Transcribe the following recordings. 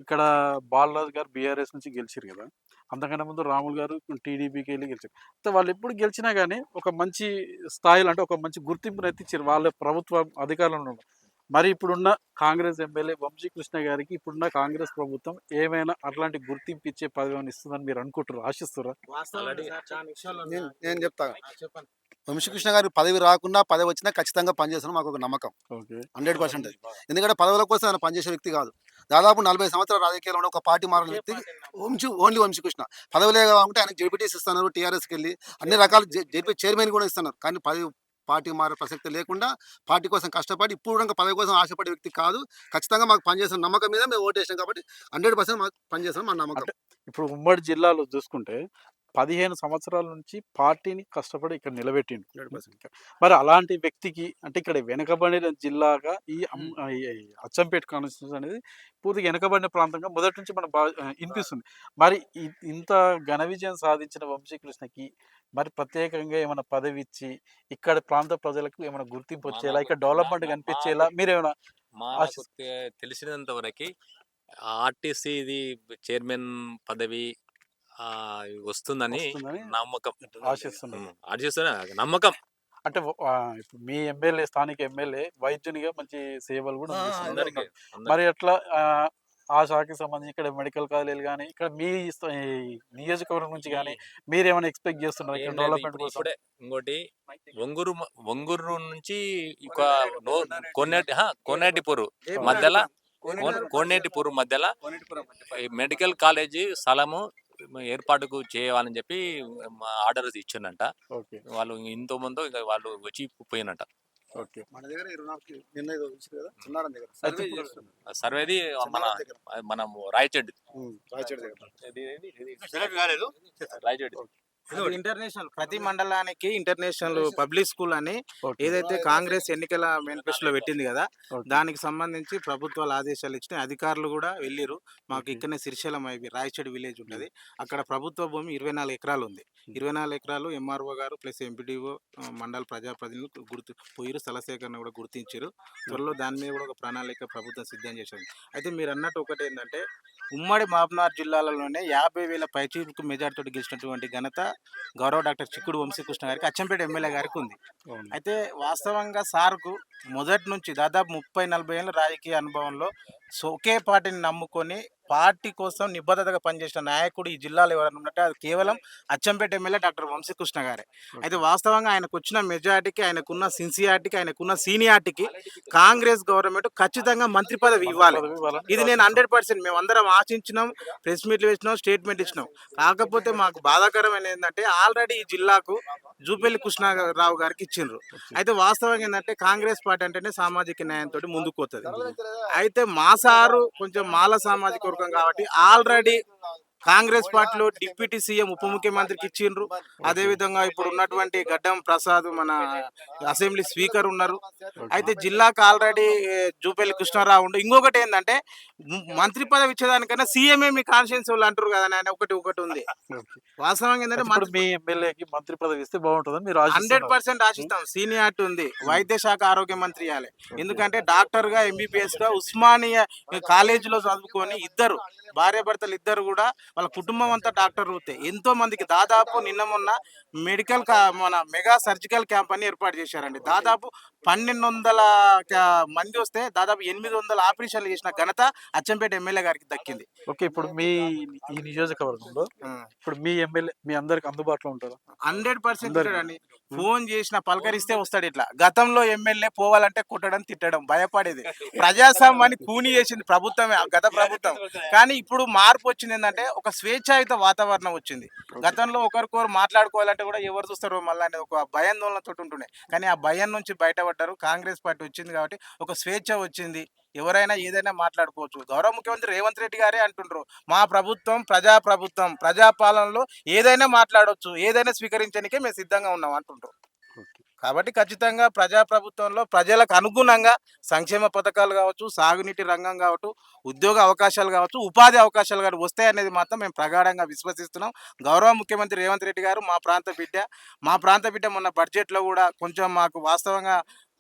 ఇక్కడ బాలరాజు గారు బీఆర్ఎస్ నుంచి గెలిచారు కదా! అంతకన్నా ముందు రాములు గారు టీడీపీకి వెళ్ళి గెలిచారు. అయితే వాళ్ళు ఎప్పుడు గెలిచినా గానీ ఒక మంచి స్థాయిలో అంటే ఒక మంచి గుర్తింపునైతే ఇచ్చారు. వాళ్ళ ప్రభుత్వం అధికారంలో ఉన్నప్పుడు. మరి ఇప్పుడున్న కాంగ్రెస్ ఎమ్మెల్యే వంశీకృష్ణ గారికి ఇప్పుడున్న కాంగ్రెస్ ప్రభుత్వం ఏమైనా అట్లాంటి గుర్తింపు ఇచ్చే పదవిని ఇస్తుందని మీరు అనుకుంటుర్రా? ఆశిస్తుర్రా? ఆల్రెడీ నేను నేను చెప్తా. వంశీకృష్ణ గారికి పదవి రాకున్నా, పదవి వచ్చినా ఖచ్చితంగా పనిచేస్తాను మాకు ఒక నమ్మకం. ఓకే. 100% అది. ఎందుకంటే పదవుల కోసం ఆయన పనిచేసే వ్యక్తి కాదు. దాదాపు 40 సంవత్సరాల రాజకీయాల్లో ఉన్న ఒక పార్టీ మారిన వ్యక్తి ఓన్లీ వంశీకృష్ణ. పదవులే కావాలంటే ఆయనకు జెడ్పీటీసీ ఇస్తున్నారు, టీఆర్ఎస్‌కెళ్ళి అన్ని రకాల జెడ్పీ చైర్మన్ కూడా ఇస్తున్నారు. కానీ పార్టీ మారే ప్రసక్తి లేకుండా పార్టీ కోసం కష్టపడి ఇప్పుడు కూడా పదవి కోసం ఆశపడే వ్యక్తి కాదు. ఖచ్చితంగా మాకు పనిచేసిన నమ్మకం మీద మేము ఓటేసాం కాబట్టి 100% మాకు పనిచేస్తాం మా నమ్మకం. అంటే ఇప్పుడు ఉమ్మడి జిల్లాలో చూసుకుంటే 15 సంవత్సరాల నుంచి పార్టీని కష్టపడి ఇక్కడ నిలబెట్టిండు. 100%. మరి అలాంటి వ్యక్తికి అంటే ఇక్కడ వెనుకబడిన జిల్లాగా ఈ అచ్చంపేట కాన్స్టిట్యూన్సీ అనేది పూర్తిగా వెనుకబడిన ప్రాంతంగా మొదటి నుంచి మనం ఇనిపిస్తుంది. మరి ఇంత ఘన విజయం సాధించిన వంశీకృష్ణకి మరి ప్రత్యేకంగా ఏమైనా పదవి ఇచ్చి ఇక్కడ ప్రాంత ప్రజలకు ఏమైనా గుర్తింపు వచ్చేలా ఇక్కడ డెవలప్మెంట్ కనిపించేలా మీరేమైనా మాకు తెలిసినంత వరకు ఆర్టీసీ చైర్మన్ పదవి వస్తుందని నమ్మకం ఆశిస్తున్నారు? ఆశిస్తున్నా నమ్మకం. అంటే ఇప్పుడు మీ ఎమ్మెల్యే స్థానిక ఎమ్మెల్యే వైద్యునిగా మంచి సేవలు కూడా అందిస్తున్నారు. అందరికీ మరి అట్లా ఆ శాఖకి సంబంధించి ఇక్కడ మెడికల్ కాలేజీలు కానీ ఇక్కడ మీ ఈ నియోజకవర్గం నుంచి కానీ మీరేమైనా ఎక్స్పెక్ట్ చేస్తున్నారు ఇక్కడ డెవలప్మెంట్ కోసం? ఇప్పుడే ఇంకోటి ఒంగూరు నుంచి ఒక కోనేటిపూరు మధ్యలో కోనేటిపూరు మధ్యలో మెడికల్ కాలేజీ స్థలము ఏర్పాటుకు చేయాలని చెప్పి ఆర్డర్ ఇచ్చిందంట. ఓకే. వాళ్ళు ఇంతో ముందు వాళ్ళు వచ్చి పోయినట్ట. ఓకే. మన దగ్గర 24 నిన్న ఏదో ఇచ్చారు కదా, చిన్నారం దగ్గర అయితే సర్వేది మనం రాయచెడ్డి రాయచెడ్డి ఇంటర్నేషనల్ ప్రతి మండలానికి ఇంటర్నేషనల్ పబ్లిక్ స్కూల్ అని ఏదైతే కాంగ్రెస్ ఎన్నికల మేనిఫెస్టోలో పెట్టింది కదా, దానికి సంబంధించి ప్రభుత్వాలు ఆదేశాలు ఇచ్చినాయి. అధికారులు కూడా వెళ్ళిరు. మాకు ఇక్కడనే సిరిశైలం రాయచెడి విలేజ్ ఉంటుంది. అక్కడ ప్రభుత్వ భూమి 24 ఎకరాలు ఉంది. 24 ఎకరాలు ఎంఆర్ఓ గారు ప్లస్ ఎంపీడీఓ మండల ప్రజాప్రతినిధులు పోయిరు. స్థల సేకరణ కూడా గుర్తించారు. త్వరలో దాని మీద కూడా ఒక ప్రణాళిక ప్రభుత్వం సిద్ధం చేసింది. అయితే మీరు అన్నట్టు ఒకటి ఏంటంటే ఉమ్మడి మహబూబ్నగర్ జిల్లాలలోనే 50,000 పైచీలకు మెజార్టీతో గెలిచినటువంటి ఘనత గౌరవ డాక్టర్ చిక్కుడు వంశీకృష్ణ గారికి అచ్చంపేట ఎమ్మెల్యే గారికి ఉంది. అయితే వాస్తవంగా సార్కు మొదటి నుంచి దాదాపు 30-40 ఏళ్ళ రాజకీయ అనుభవంలో ఒకే పార్టీని నమ్ముకొని పార్టీ కోసం నిబద్ధతగా పనిచేసిన నాయకుడు ఈ జిల్లాలో ఎవరైనా ఉన్నట్టే అది కేవలం అచ్చంపేట ఎమ్మెల్యే డాక్టర్ వంశీకృష్ణ గారే. అయితే వాస్తవంగా ఆయనకు వచ్చిన మెజార్టీకి, ఆయనకున్న సిన్సియారిటీకి, ఆయనకున్న సీనియారిటీకి కాంగ్రెస్ గవర్నమెంట్ ఖచ్చితంగా మంత్రి పదవి ఇవ్వాలి. ఇది నేను 100% మేమందరం ఆశించినాం, ప్రెస్ మీట్లు ఇచ్చినాం, స్టేట్మెంట్ ఇచ్చినాం. కాకపోతే మాకు బాధాకరమైన ఏంటంటే ఆల్రెడీ ఈ జిల్లాకు జూపల్లి కృష్ణారావు గారికి ఇచ్చిండ్రు. అయితే వాస్తవంగా ఏంటంటే కాంగ్రెస్ పార్టీ అంటేనే సామాజిక న్యాయంతో ముందుకు పోతుంది. అయితే మా సారు కొంచెం మాల సామాజిక వర్గం కాబట్టి ఆల్రెడీ కాంగ్రెస్ పార్టీలో డిప్యూటీ సీఎం ఉప ముఖ్యమంత్రికి ఇచ్చిండ్రు. అదేవిధంగా ఇప్పుడు ఉన్నటువంటి గడ్డం ప్రసాద్ మన అసెంబ్లీ స్పీకర్ ఉన్నారు. అయితే జిల్లాకు ఆల్రెడీ జూపల్లి కృష్ణారావు ఉండు. ఇంకొకటి ఏంటంటే మంత్రి పదవి ఇచ్చేదానికన్నా సీఎంఏ మీ కాన్స్టిట్యూన్సీ వాళ్ళు అంటారు కదా, ఆయన ఒకటి ఉంది. వాస్తవంగా ఏంటంటే మీ ఎమ్మెల్యేకి మంత్రి పదవి ఇస్తే బాగుంటుందని మీరు 100% ఆశిస్తాం. సీనియారిటీ ఉంది. వైద్య శాఖ ఆరోగ్య మంత్రి ఇవ్వాలి. ఎందుకంటే డాక్టర్ గా ఎంబీబీఎస్ గా ఉస్మానియా కాలేజీలో చదువుకొని ఇద్దరు భార్యాభర్తలు ఇద్దరు కూడా వాళ్ళ కుటుంబం అంతా డాక్టర్ వృత్తే. ఎంతో మందికి దాదాపు నిన్న మొన్న మన మెగా సర్జికల్ క్యాంప్ అని ఏర్పాటు చేశారండి. దాదాపు 1200 మంది వస్తే దాదాపు 800 ఆపరేషన్లు చేసిన ఘనత అచ్చంపేట ఎమ్మెల్యే గారికి దక్కింది. ఓకే. ఇప్పుడు మీ ఈ నియోజకవర్గంలో ఇప్పుడు మీ ఎమ్మెల్యే మీ అందరికి అందుబాటులో ఉంటారా? 100% అండి. ఫోన్ చేసిన పలకరిస్తే వస్తాడు. ఇట్లా గతంలో ఎమ్మెల్యే పోవాలంటే కొట్టడం, తిట్టడం, భయపడేది. ప్రజాస్వామ్యాన్ని కూని చేసింది ప్రభుత్వమే, గత ప్రభుత్వం. కానీ ఇప్పుడు మార్పు వచ్చింది ఏంటంటే ఒక స్వేచ్ఛాయుత వాతావరణం వచ్చింది. గతంలో ఒకరికొకరు మాట్లాడుకోవాలంటే కూడా ఎవరు చూస్తారో మళ్ళీ అనేది ఒక భయాందోళనతో ఉంటుండే. కానీ ఆ భయం నుంచి బయటపడ్డారు. కాంగ్రెస్ పార్టీ వచ్చింది కాబట్టి ఒక స్వేచ్ఛ వచ్చింది. ఎవరైనా ఏదైనా మాట్లాడుకోవచ్చు. గౌరవ ముఖ్యమంత్రి రేవంత్ రెడ్డి గారే అంటుండ్రు, మా ప్రభుత్వం ప్రజాప్రభుత్వం, ప్రజాపాలనలో ఏదైనా మాట్లాడవచ్చు, ఏదైనా స్వీకరించడానికే మేము సిద్ధంగా ఉన్నాం అంటుండ్రు. కాబట్టి ఖచ్చితంగా ప్రజాప్రభుత్వంలో ప్రజలకు అనుగుణంగా సంక్షేమ పథకాలు కావచ్చు, సాగునీటి రంగం కావచ్చు, ఉద్యోగ అవకాశాలు కావచ్చు, ఉపాధి అవకాశాలు కావచ్చు వస్తాయనేది మాత్రం మేము ప్రగాఢంగా విశ్వసిస్తున్నాం. గౌరవ ముఖ్యమంత్రి రేవంత్ రెడ్డి గారు మా ప్రాంత బిడ్డ మొన్న బడ్జెట్లో కూడా కొంచెం మాకు వాస్తవంగా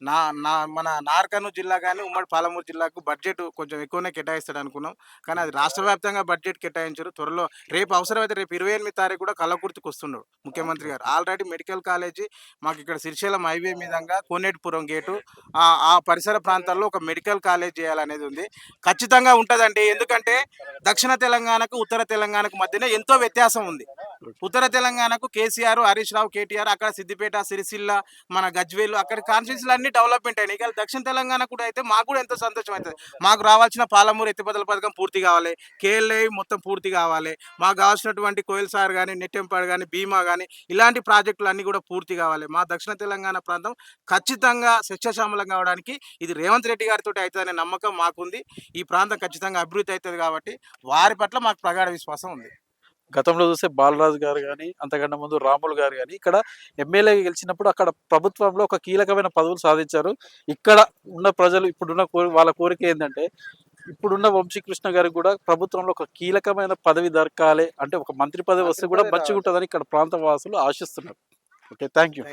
మన నార్కర్నూలు జిల్లా కానీ ఉమ్మడి పాలమూరు జిల్లాకు బడ్జెట్ కొంచెం ఎక్కువనే కేటాయిస్తాడు అనుకున్నాం, కానీ అది రాష్ట్ర వ్యాప్తంగా బడ్జెట్ కేటాయించారు. త్వరలో రేపు అవసరమైతే రేపు 28 తారీఖు కూడా కల్లకుర్తికి వస్తున్నాడు ముఖ్యమంత్రి గారు. ఆల్రెడీ మెడికల్ కాలేజీ మాకు ఇక్కడ శ్రీశైలం హైవే మీదంగా కోనేటిపురం గేటు ఆ పరిసర ప్రాంతాల్లో ఒక మెడికల్ కాలేజ్ చేయాలనేది ఉంది. ఖచ్చితంగా ఉంటుందండి, ఎందుకంటే దక్షిణ తెలంగాణకు ఉత్తర తెలంగాణకు మధ్యన ఎంతో వ్యత్యాసం ఉంది. ఉత్తర తెలంగాణకు కేసీఆర్, హరీష్ రావు, కేటీఆర్, అక్కడ సిద్దిపేట, సిరిసిల్ల, మన గజ్వేల్ అక్కడ కాన్స్టిట్యూన్సీలు అన్ని డెవలప్మెంట్ అయినాయి. కానీ దక్షిణ తెలంగాణ కూడా అయితే మాకు కూడా ఎంతో సంతోషం అవుతుంది. మాకు రావాల్సిన పాలమూరు ఎత్తిపోతల పథకం పూర్తి కావాలి, కేఎల్ఐ మొత్తం పూర్తి కావాలి, మాకు కావాల్సినటువంటి కోయిల్ సార్ కానీ, నెట్టెంపాడు కానీ, భీమా కానీ ఇలాంటి ప్రాజెక్టులు అన్నీ కూడా పూర్తి కావాలి. మా దక్షిణ తెలంగాణ ప్రాంతం ఖచ్చితంగా సస్యశ్యామలం కావడానికి ఇది రేవంత్ రెడ్డి గారితో అవుతుందనే నమ్మకం మాకుంది. ఈ ప్రాంతం ఖచ్చితంగా అభివృద్ధి అవుతుంది కాబట్టి వారి పట్ల మాకు ప్రగాఢ విశ్వాసం ఉంది. గతంలో చూస్తే బాలరాజు గారు కానీ, అంతకన్నా ముందు రాములు గారు కానీ ఇక్కడ ఎమ్మెల్యేగా గెలిచినప్పుడు అక్కడ ప్రభుత్వంలో ఒక కీలకమైన పదవులు సాధించారు. ఇక్కడ ఉన్న ప్రజలు ఇప్పుడున్న వాళ్ళ కోరిక ఏంటంటే ఇప్పుడున్న వంశీకృష్ణ గారికి కూడా ప్రభుత్వంలో ఒక కీలకమైన పదవి దొరకాలి, అంటే ఒక మంత్రి పదవి వస్తే కూడా మంచిగా ఉంటుందని ఇక్కడ ప్రాంత వాసులు ఆశిస్తున్నారు. Okay, thank you.